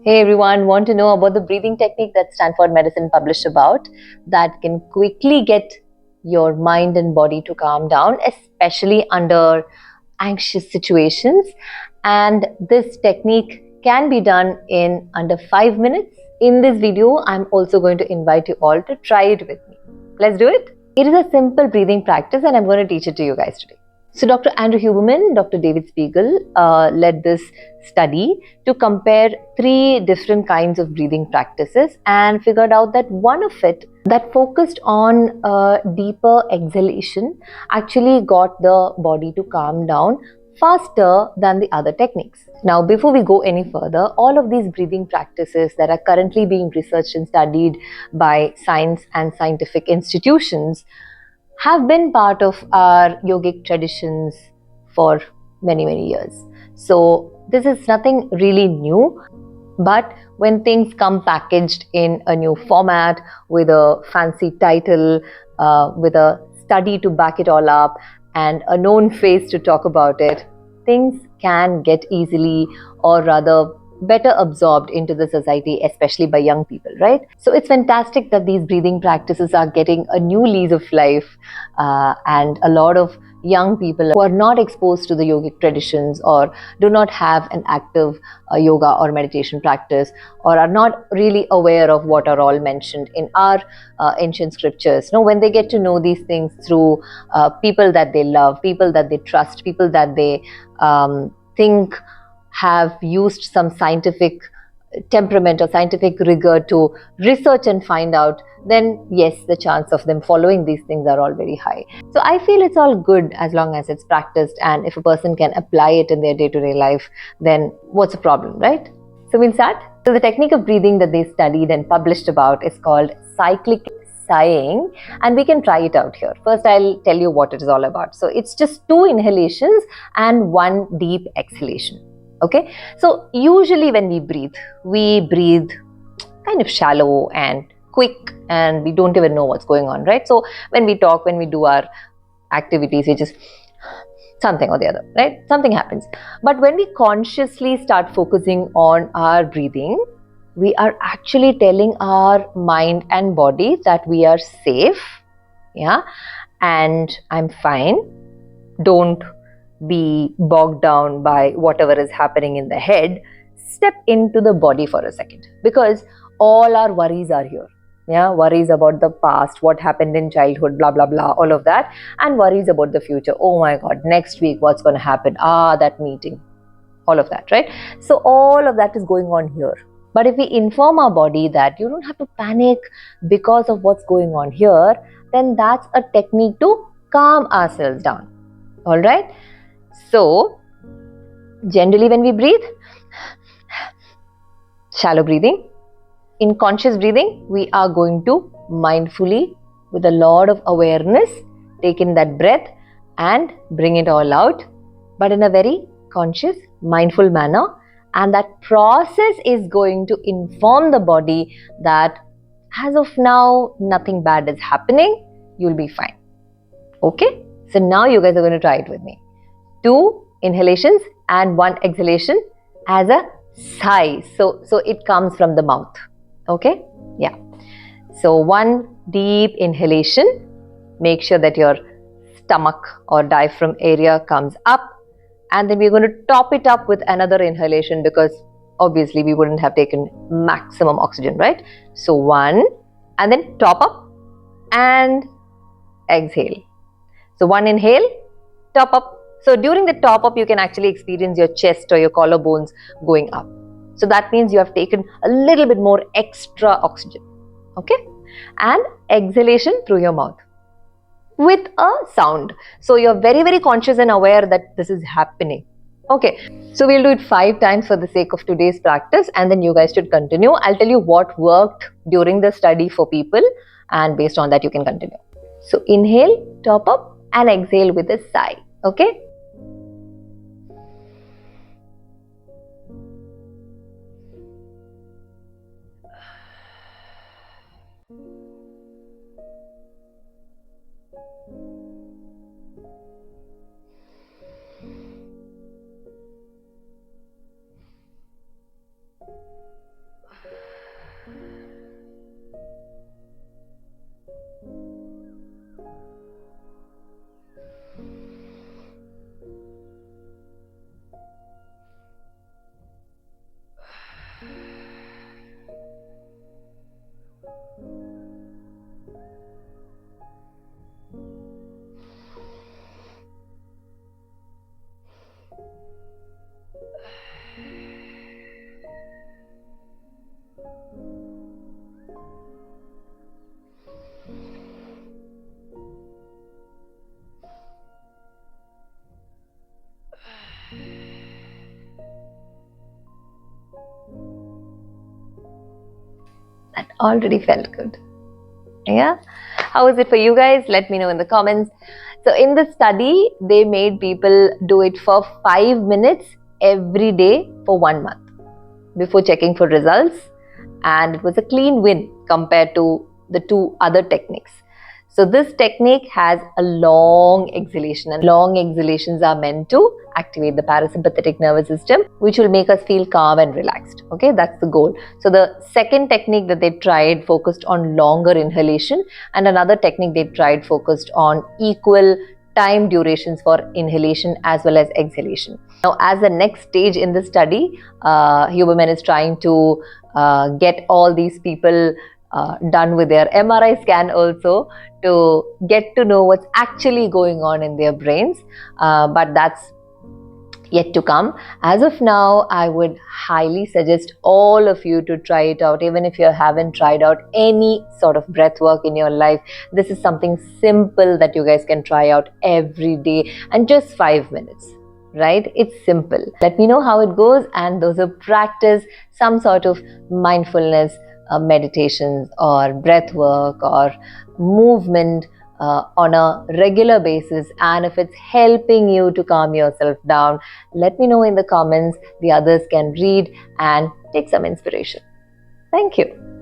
Hey everyone, want to know about the breathing technique that Stanford Medicine published about that can quickly get your mind and body to calm down, especially under anxious situations. And this technique can be done in under 5 minutes. In this video, I'm also going to invite you all to try it with me. Let's do it. It is a simple breathing practice and I'm going to teach it to you guys today. So Dr. Andrew Huberman, Dr. David Spiegel led this study to compare 3 different kinds of breathing practices and figured out that one of it that focused on deeper exhalation actually got the body to calm down faster than the other techniques. Now, before we go any further, all of these breathing practices that are currently being researched and studied by science and scientific institutions have been part of our yogic traditions for many, many years. So this is nothing really new, but when things come packaged in a new format with a fancy title, with a study to back it all up, and a known face to talk about it, things can get easily, or rather better absorbed into the society, especially by young people, right? So it's fantastic that these breathing practices are getting a new lease of life, and a lot of young people who are not exposed to the yogic traditions or do not have an active yoga or meditation practice, or are not really aware of what are all mentioned in our ancient scriptures. When they get to know these things through people that they love, people that they trust, people that they think have used some scientific temperament or scientific rigor to research and find out, then yes, the chance of them following these things are all very high. So I feel it's all good as long as it's practiced, and if a person can apply it in their day-to-day life, then what's the problem, right? So we'll start. So the technique of breathing that they studied and published about is called Cyclic Sighing, and we can try it out here. First, I'll tell you what it is all about. So it's just 2 inhalations and 1 deep exhalation. Okay, so usually when we breathe kind of shallow and quick, and we don't even know what's going on, right? So when we talk, when we do our activities, we just something or the other, right? Something happens. But when we consciously start focusing on our breathing, we are actually telling our mind and body that we are safe, yeah, and I'm fine. Don't be bogged down by whatever is happening in the head. Step into the body for a second, because all our worries are here. Yeah, worries about the past, what happened in childhood, blah blah blah, all of that, and worries about the future. Oh my god, next week what's going to happen? That meeting, all of that, right? So all of that is going on here. But if we inform our body that you don't have to panic because of what's going on here, then that's a technique to calm ourselves down. All right. So, generally when we breathe, shallow breathing. In conscious breathing, we are going to mindfully, with a lot of awareness, take in that breath and bring it all out, but in a very conscious, mindful manner. And that process is going to inform the body that as of now, nothing bad is happening. You'll be fine. Okay? So now you guys are going to try it with me. 2 inhalations and 1 exhalation as a sigh. So it comes from the mouth. Okay? Yeah. So 1 deep inhalation. Make sure that your stomach or diaphragm area comes up. And then we're going to top it up with another inhalation, because obviously we wouldn't have taken maximum oxygen, right? So 1, and then top up and exhale. So 1 inhale, top up. So during the top up, you can actually experience your chest or your collarbones going up. So that means you have taken a little bit more extra oxygen. Okay? And exhalation through your mouth with a sound. So you're very, very conscious and aware that this is happening. Okay, so we'll do it 5 times for the sake of today's practice, and then you guys should continue. I'll tell you what worked during the study for people, and based on that you can continue. So inhale, top up, and exhale with a sigh. Okay? That already felt good. Yeah. How is it for you guys? Let me know in the comments. So in the study, they made people do it for 5 minutes every day for 1 month before checking for results. And it was a clean win compared to the 2 other techniques. So this technique has a long exhalation, and long exhalations are meant to activate the parasympathetic nervous system, which will make us feel calm and relaxed. Okay, that's the goal. So the second technique that they tried focused on longer inhalation, and another technique they tried focused on equal time durations for inhalation as well as exhalation. Now, as the next stage in the study, Huberman is trying to get all these people done with their MRI scan also, to get to know what's actually going on in their brains, but that's yet to come. As of now, I would highly suggest all of you to try it out. Even if you haven't tried out any sort of breath work in your life, this is something simple that you guys can try out every day, and just 5 minutes. Right? It's simple. Let me know how it goes, and those who practice some sort of mindfulness meditations or breath work or movement on a regular basis, and if it's helping you to calm yourself down, let me know in the comments. The others can read and take some inspiration. Thank you.